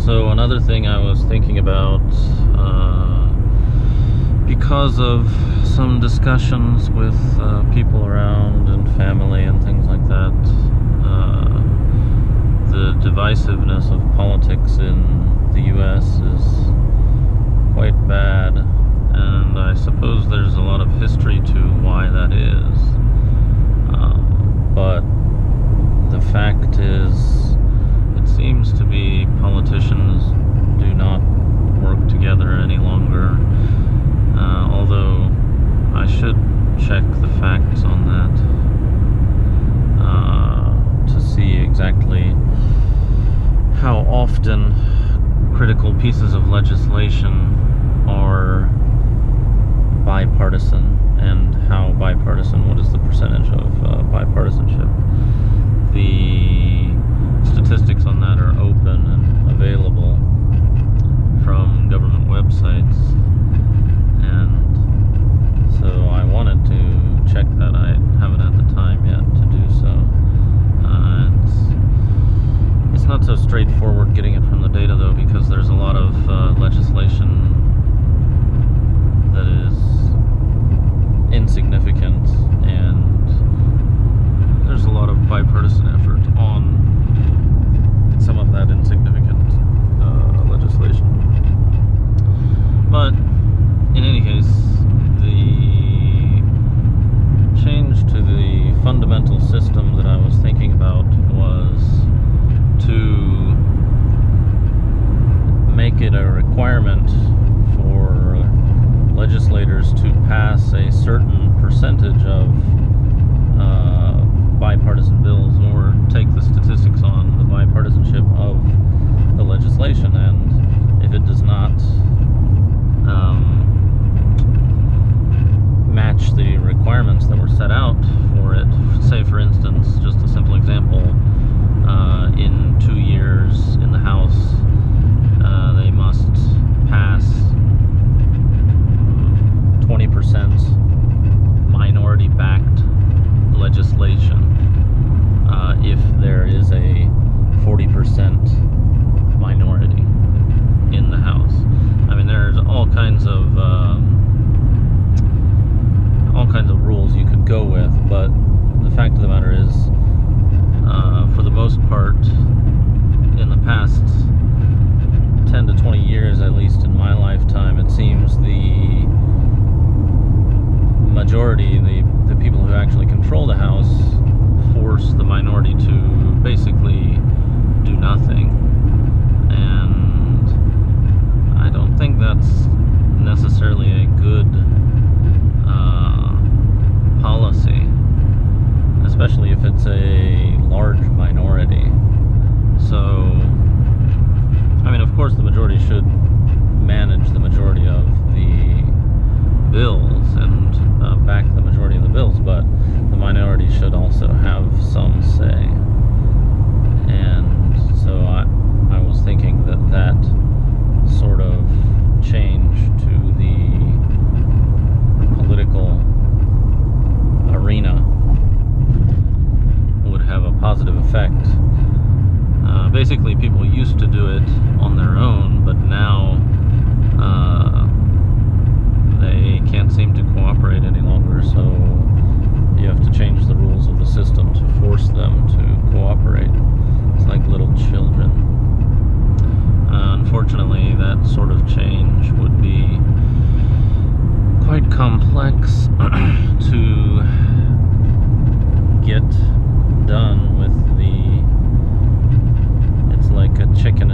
So another thing I was thinking about, because of some discussions with people around and family and things like that, the divisiveness of politics in the U.S. is quite bad, and I suppose there's a lot of history to why that is. But the fact is, it seems to be politicians do not work together any longer. Although I should check the facts on that to see exactly how often critical pieces of legislation are bipartisan, and how bipartisan, what is the percentage of bipartisanship. The statistics on that are open and available from government websites, and so I wanted to check that. I haven't had the time yet to do so. It's not so straightforward getting it from the data, though, because there's a lot of legislation that is insignificant, and there's a lot of bipartisan effort on some of that insignificant legislation. But in any case, the change to the fundamental system that I was thinking about was to make it a requirement for legislators to pass a certain percentage of bipartisan bills, or take the statistics on the bipartisanship of the legislation, and if it does not match the requirements that were set out for it, say for instance, just a simple example, in 2 years in the House, they must pass 20% minority-backed legislation if there is a 40% minority in the House. I mean, there's all kinds of rules you could go with, but the fact of the matter is, for the most part, in the past 10 to 20 years, at least in my lifetime, it seems the majority, the people who actually control the House, force the minority to basically do nothing. And I don't think that's necessarily a good policy, especially if it's a large minority. So, I mean, of course the majority should manage the majority of the bills and back the majority of the bills, but the minority should also have some say. And so I was thinking that sort of change to the political arena would have a positive effect. Basically, people used to do it on their own, but now they can't seem to cooperate any longer, so you have to change the rules of the system to force them to cooperate. It's like little children. Unfortunately, that sort of change would be quite complex to get done with it's like a chicken